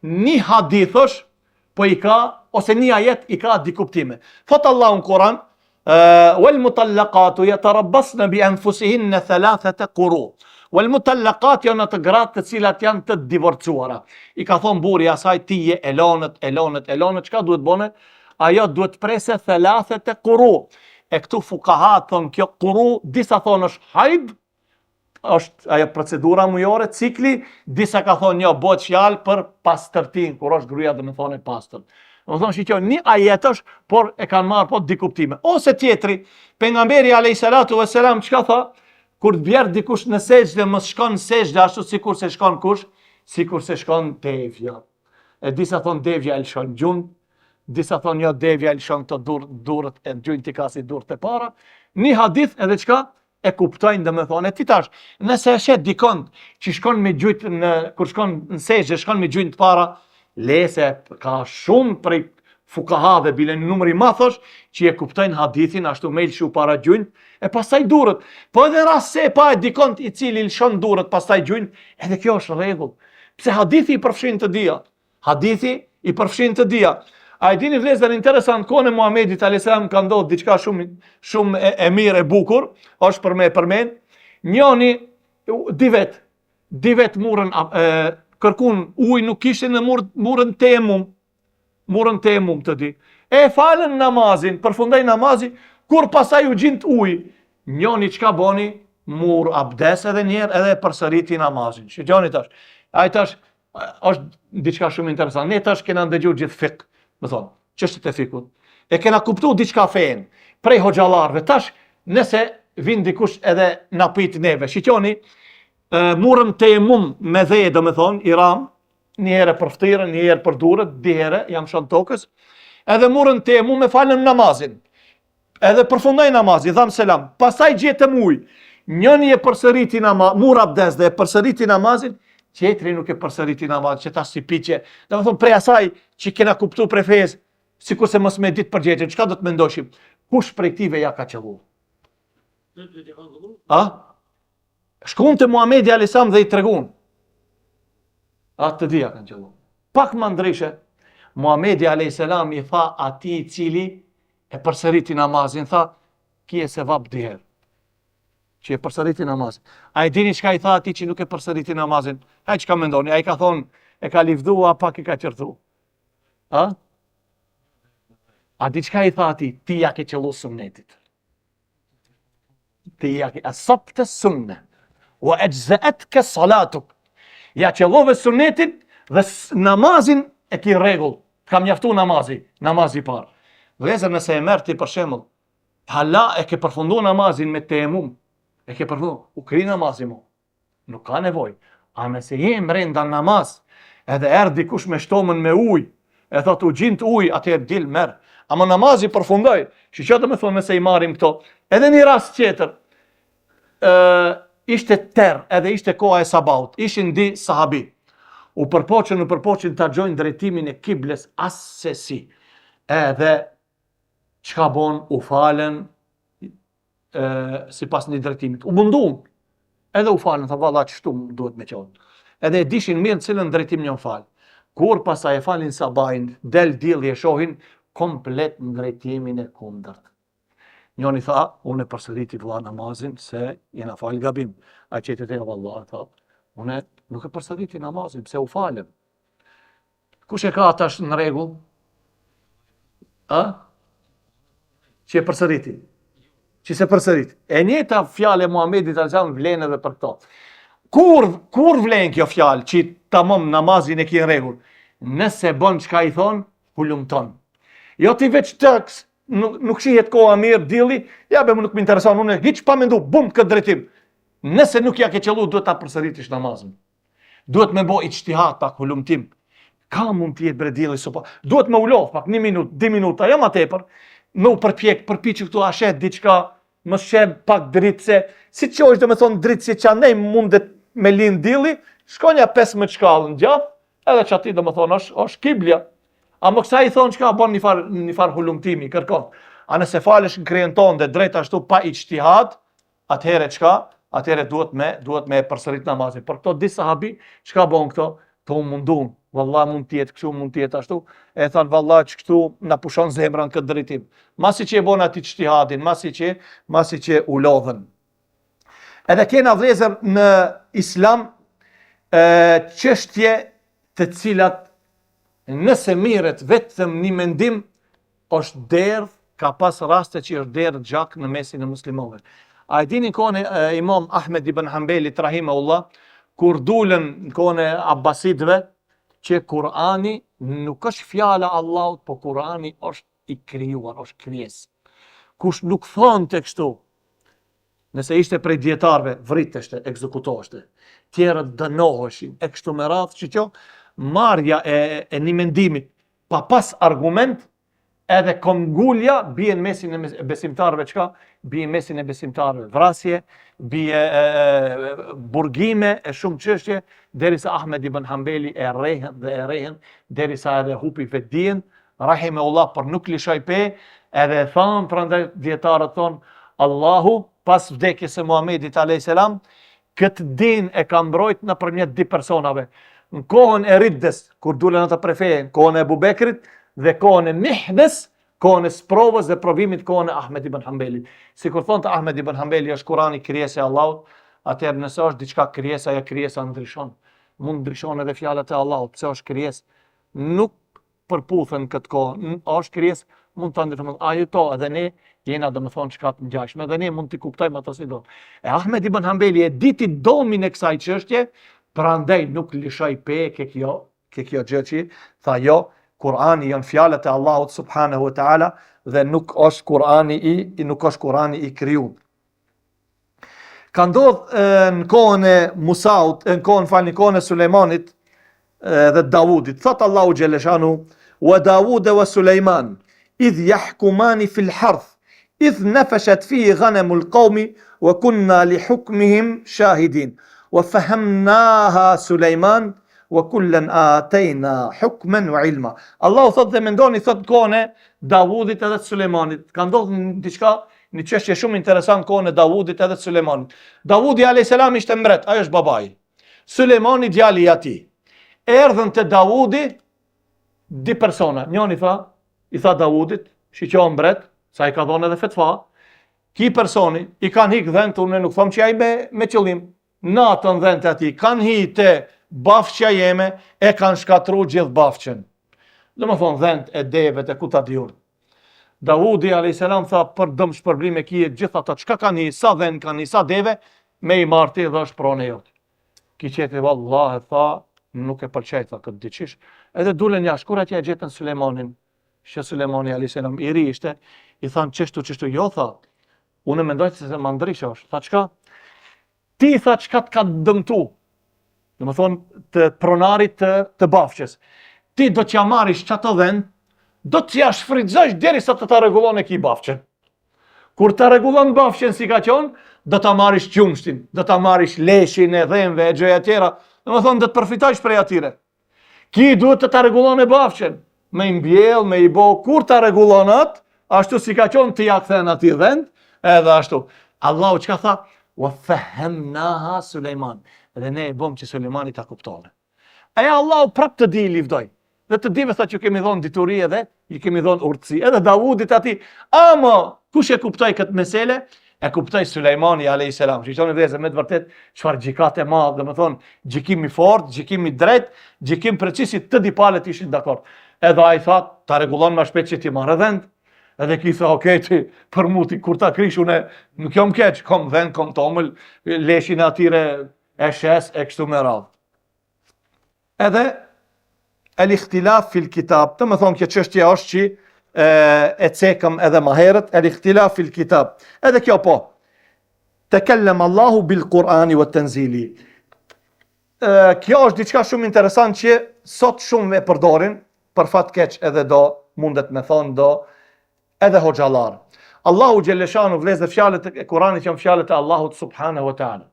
një hadithosh, po i ka ose një ajet i ka di kuptime. Thot Allahu në Kur'an, wal mutallaqatu yatarabbasna bi anfusihinna thalathata quru. Wal mutallaqat janë ato gratë të cilat janë të divorcuara. I ka thon burri asaj ti je elonët, çka duhet bëne? Ajo duhet presë thalathata quru. E këtu fuqahat thon kjo quru, disa thon është haid, është ajo procedura mujore, cikli, disa ka thonë jo, bëhet fjalë për pastërtin, kur është gruaja domethënë e pastër. Domethënë shikoj, një ajet është, por e kanë marrë po di kuptime. Ose tjetri, pejgamberi alayhis salatu vesselam çka tha? Kur të bjerë dikush në sejdë, mos shkon në sejdë ashtu sikur se shkon kush, sikur se shkon devja. E disa thonë devja e lëshon gjunjë, disa thonë jo, devja e lëshon këto durët e gjunjë ti ka si durët e para. Një hadith edhe çka? E kuptojnë domethënë ti tash, nëse e shet dikon që shkon me gjujt kur shkon në sejdë, shkon me gjujt të para, lese ka shumë prej fukahave bile në numri madh që e kuptojnë hadithin ashtu me lshu para gjujt, e pastaj durët. Po edhe rast se pa e dikon i cili lshon durët pastaj gjujt, edhe kjo është rregull. Pse hadithi i përfshin të dia. Hadithi i përfshin të dia. A i dini vlezër interesant, kone Muhamedit a.s. ka ndodhë diçka shumë e mirë e bukur, është për me përmen, njoni, di vet murën, kërkun uj nuk kishin në murën temum të di. E falën namazin, përfundaj namazin, kur pasaj u gjint uj, njoni qka boni, mur abdes edhe njerë edhe përsëriti namazin. Shqyqoni tash, a i tash, është diçka shumë interesant, ne tash kena ndëgju gjithë fikë. Më thonë, çështjet e fikut. E kena kuptu diçka fen, prej hoxhallarëve. Tash, nëse vin dikush edhe na pyet neve, shiqoni, murëm temum me dhe, domethënë, i ram, një herë për ftyrën, një herë për durët, dy herë jam shon tokës, edhe murën temum me falën namazin. Edhe përfundoi namazin, dham selam. Pastaj gjetëm ujë. Njëri e përsëriti namaz, mur abdes dhe e përsëriti namazin, Qetri nuk e përsëriti namaz, që ta si piqe. Dhe më thonë, prej asaj që kena kuptu prej fejës, sikur se mos me ditë përgjegjen, çka do të mendoshim? Kush prej tive ja ka qellu? A? Shkon te Muhamedi a.s. dhe i tregun. A të dhja kanë qellu. Pak më ndryshe, Muhamedi a.s. i tha ati i cili e përsëriti namazin, tha, kje se vap diher. Që e përsëriti namazin. A i dini çka i tha ati që nuk e përsëriti namazin? A i çka mendoni? A i ka thonë, e ka livdua, pak i ka qërthu. A? A di çka i tha ati? Ti ja ke qellu sunnetit. Ti ja ke asabte sunne. Wa ajza'atka salatuk. Ja qellove sunnetin dhe namazin e ki rregull. Ka mjaftu namazi parë. Vëllezër, nëse e merr ti për shembull, hala e ke përfundu namazin me temum, e ke përfundu, u kri namazin mu. Nuk ka nevojë. A nëse je brenda namaz, edhe erdhi dikush me shtomën me ujë, e thot u gjint ujë, atëherë dil merr. Ama namazi përfundoi. Që do të thonë nëse i marrim këto. Edhe një rast tjetër, ishte terr, edhe ishte koha e sabaut. Ishin di sahabi. U përpoqën ta gjojnë drejtimin e kibles asesi. Edhe çka bon, u falen sipas një drejtimit. U mundun. Edhe u falen, tha valla çështu duhet me qenë. Edhe e dishin mirë cilën drejtim një fal. Kur pasaj e falin sabahin, del dielli e shohin komplet në drejtimin e kundërt. Njoni tha, unë e përsëriti vëlla namazin se jena fal gabim. A qetet e valla, tha, unë nuk e përsëriti namazin, pse u falem. Kush e ka atash në rregull? A? Që e përsëriti. Që se përsëriti. E njëjta fjalë e Muhamedit sallallahu vlen edhe për këto. Kur vlen kjo fjalë që tamam namazin e ki në rregull? Nëse bën çka i thon, hulumton. Jo ti veç taks, nuk shihet koha mirë, dilli, ja be më nuk më intereson, unë hiç pa mendu, bum këtë drejtim. Nëse nuk ja ke qellu, duhet ta përsëritish namazin. Duhet me bo ijtihad pak hulumtim. Ka mund të jetë bre dilli sopa. Duhet me ulov pak 1 minutë, 2 minuta, jo më tepër. Me u përpiq këtu a shet diçka, më sheb pak dritse. Si qosh do me thonë dritse që andej mundet me lind dilli, shkonja 15 shkallën gjatë, edhe që ati do me thonë është kiblja. A më kësa i thonë qka bon një far hulumtimi, kërkon. A nëse falesh në krejën tonë dhe drejt ashtu pa ijtihad, atëhere qka? Atëhere duhet me përsërit namazin. Për këto disa sahabi, qka bon këto? Të mundun. Valla mund tjetë kështu, mund tjetë ashtu. E thanë valla që këtu në pushon zemra në këtë drejtim. Masi që e bon ati ijtihadin, masi që u lodhen. Edhe kena vlezër në islam çështje të cilat nëse miret vetëm një mendim, është derdh, ka pas raste që është derdh gjak në mesin e muslimanëve. A e dini kohën e Imam Ahmed ibn Hanbelit rahimahullah, kur dulën në kohën e Abbasidëve, që Kurani nuk është fjala e Allahut, po Kurani është i krijuar, është krijesë. Kush nuk thonte kështu, nëse ishte prej dietarëve, vriteshte, ekzekutoheshte. Tjerët dënoheshin, e kështu me radhë që kjo marrja e një mendimit pa pas argument, edhe kongulja bie në mesin e besimtarëve çka? Bie në mesin e besimtarëve vrasje, bie burgime e shumë çështje, derisa Ahmed ibn Hanbeli e rrehen, derisa edhe hupi vetdijen, rahimahullah, për nuk lishoj pe, edhe thanë prandaj dietarët thonë, Allahu pas vdekjes së Muhamedit alayhis salam, këtë din e ka mbrojt nëpërmjet dy personave. Në kohën e riddes, kur dulen ata prej feje, në kohën e Abu Bekrit dhe kohën e mihdes, kohën e sprovës dhe provimit, kohën e Ahmed ibn Hanbelit. Si kur thonë të Ahmed ibn Hanbeli është Kurani krijesa e Allahut, atëherë nëse është diçka krijesa, ajo krijesa ndryshon. Mund ndryshon edhe fjalët e Allahut, pse është krijesë. Nuk përputhen këtë kohë, është krijesë, mund të ndryshon. Ajo edhe ne jena do më thonë çka të ngjashme, edhe ne mund t'i kuptojmë ato si do. E Ahmed ibn Hanbeli e diti domin e kësaj çështje, prandaj nuk lishoj pe ke kjo gjë që tha jo, Kurani janë fjalët e Allahut subhanahu wa taala dhe nuk është Kurani i krijuar. Ka ndodhur në kohën e Musaut, në kohën e Sulejmanit dhe Davudit. Thot Allahu xhaleshanu wa Dawud wa Sulejman idh yahkumani fil harth idh nafashat fihi ghanamul qawmi wa kunna li hukmihim shahidin. wa fahamnaha Sulejman wa kullan atayna hukman wa ilma. Allahu thot dhe mendoni thot kohën e Davudit edhe të Sulejmanit. Ka ndodhur diçka, një çështje shumë interesante kohën e Davudit edhe të Sulejmanit. Davudi alayhis salam ishte mbret, ai është babai. Sulejmani djali i ati. Erdhën te Davudi di persona. Njëri i tha Davudit, shiqo mbret, sa i ka dhënë edhe fetva. Ki personi i kanë hik dhënë, unë nuk them që ai me qëllim. Natën dhënë të ati, kanë hi te bafqja jeme, e kanë shkatru gjithë bafqen. Dhe më thonë dhënë e devet e ku ta diun. Davudi a.s. tha për dëm shpërblim e kije gjithë ata, çka kanë hi, sa dhënë kanë hi, sa deve, me i marti dhe është pronë e jotë. Ki qeti vallahi tha, nuk e pëlqej tha këtë diçish. Edhe dulen jashtë, kur atje e gjetën Sulejmanin, që Sulejmani a.s. i ri ishte, i thanë çështu, jo tha, unë mendoj se më ndryshe është. Tha çka? Ti tha çka të ka dëmtu. Do më thonë të pronarit të bafqes. Ti do t'ja marrish çato vend, do t'ja shfrytëzosh derisa të ta rregullon e ki bafqen. Kur ta rregullon bafqen si ka qenë, do ta marrish qumshtin, do ta marrish leshin e dhëmve e gjëja tjera. Do më thonë do të përfitojsh prej atyre. Ki duhet të ta rregullon e bafqen, me i mbjell, me i bo, kur ta rregullon atë, ashtu si ka qenë ti ja kthen atij vend, edhe ashtu. Allahu çka tha? Wa fahamnaha Sulejman. Dhe ne e bëm që Sulejmani ta kuptone. Aja Allahu prap të di i livdoj. Dhe të dive tha që kemi dhonë dituri edhe, i kemi dhonë urtësi. Edhe Davudit ati, ama kush e kuptoj këtë mesele? E kuptoj Sulejmani a.s. Shqitoni vëllezër, me të vërtet çfarë gjikate madhe, dhe më thonë, gjikimi fort, gjikimi drejt, gjikim precisit të dipalet ishin dakord. Edhe ai tha, ta rregullon më shpejt që ti marrë vend. Edhe ki tha, okej, ti për muti, kur ta krish une, nuk jom keq, kom vend, kom tomël, leshin e atyre e shes, e kështu me radhë. Edhe, el-ikhtilaf fil kitab, të më thonë kjo çështja është që e cekëm edhe ma herët, el-ikhtilaf fil kitab. Edhe kjo po, tekellem Allahu bil Kur'ani wa tenzili. Kjo është diçka shumë interesant që sot shumë e përdorin, për fat keq edhe do, mundet me thonë do, edhe hoxhallar. Allahu xhelleshanu vlezë fjalët e Kuranit janë fjalët e Allahut subhanahu wa taala.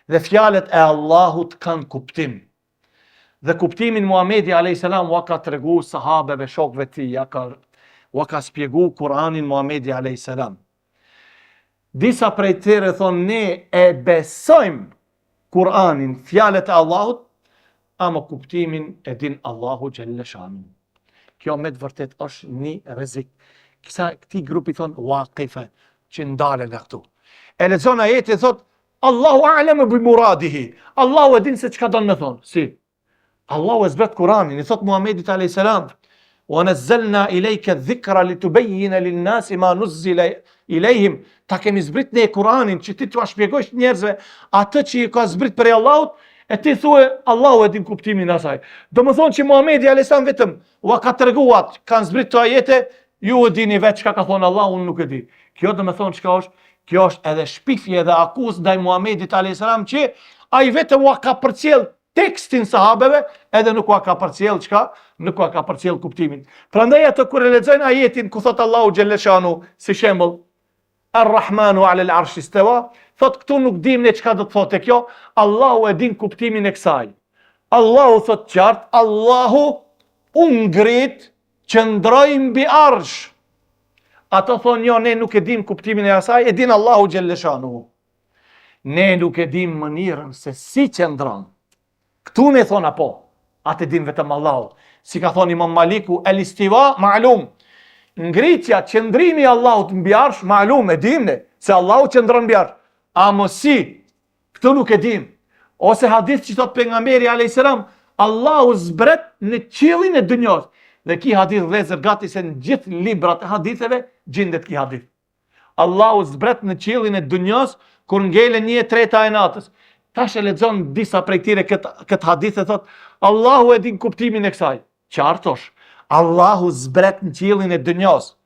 Dhe fjalët e Allahut kanë kuptim. Dhe kuptimin Muhamedi alayhis salam u ka tregu sahabeve, shokëve të tij, u ka shpjegu Kuranin Muhamedi alayhis salam. Disa prej tyre thonë ne e besojmë Kuranin, fjalët e Allahut, ama kuptimin e din Allahu xhelleshanu. Kjo me të vërtet është një rrezik. Këti grupi thonë waqife, që ndale nga këtu. E lexon ajetin thot Allahu a'lamu bi muradihi. Allahu e din se çka don me thonë. Si? Allahu e zbret Kuranin, i thot Muhamedit alayhis salam, wa nazzalna ilayka dhikra litubayyana lin-nasi ma nuzzila ilayhim. Ta kemi zbrit ne Kuranin që ti t'ua shpjegosh njerëzve atë që i ka zbrit prej Allahut, e ti thue Allahu e din kuptimin e asaj. Do më thonë që Muhamedi alayhis salam vetëm u ka treguar, kanë zbrit to ajete, ju e dini vetë çka ka thonë Allahu, unë nuk e di. Kjo do më thonë çka është? Kjo është edhe shpifje dhe akuz ndaj Muhamedit alayhis salam që ai vetëm u ka përcjell tekstin sahabeve, edhe nuk u ka përcjell çka? Nuk u ka përcjell kuptimin. Prandaj ato kur e lexojnë ajetin ku thot Allahu xhelleshanu, si shembull, Ar-Rahmanu 'ala al-'arshi istawa, thot këtu nuk dim ne çka do të thotë kjo, Allahu e din kuptimin e kësaj. Allahu thot qartë, Allahu u ngrit, qëndroj mbi arsh. Ato thonë jo, ne nuk e dim kuptimin e asaj, e din Allahu xhelleshanu. Ne nuk e dim mënyrën se si qëndron. Këtu ne thonë apo, atë din vetëm Allahu. Si ka thonë Imam Maliku, el-istiva ma'lum. Ngritja, qëndrimi i Allahut mbi arsh, ma'lum, e dim ne, se Allahu qëndron mbi arsh. A mos si, këtu nuk e dim. Ose hadith që thot pejgamberi alayhis salam, Allahu zbret në qiellin e dunjos. Dhe ki hadith vëllezër gati se në gjithë librat e haditheve gjendet ki hadith. Allahu zbret në qiellin e dunjos kur ngelen 1/3 e natës. Tash e lexon disa prej tyre këtë hadith e thot Allahu e din kuptimin e kësaj. Qartosh, Allahu zbret në qiellin e dunjos.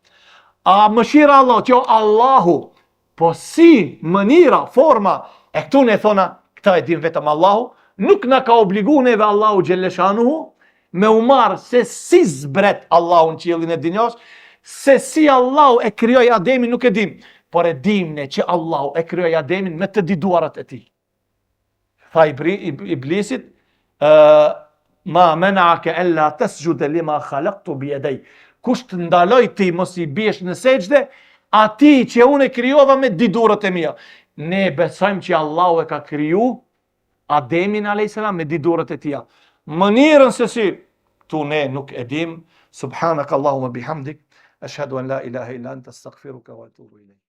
A mëshira Allah, që Allahu, po si mënyra, forma, e këtu ne thona, këta e din vetëm Allahu, nuk na ka obligu neve Allahu xhelleshanuhu me u marë se si zbret Allahu në qiellin e dunjos, se si Allahu e krijoi Ademin nuk e dim, por e dim ne që Allahu e krijoi Ademin me të diduarat e tij. Tha iblisit, ma mena'ake alla tasjude lima khalaqtu biyadai. Kush të ndaloj ti mos i biesh në sejdë atij që unë e krijova me dy durët e mia. Ne besojmë që Allahu e ka kriju Ademin a.s. me dy durët e tija. Mënyrën se si tu ne nuk e dim. Subhanak Allahumma bihamdik, ashhadu an la ilaha illa anta astaghfiruka wa atubu ilayk.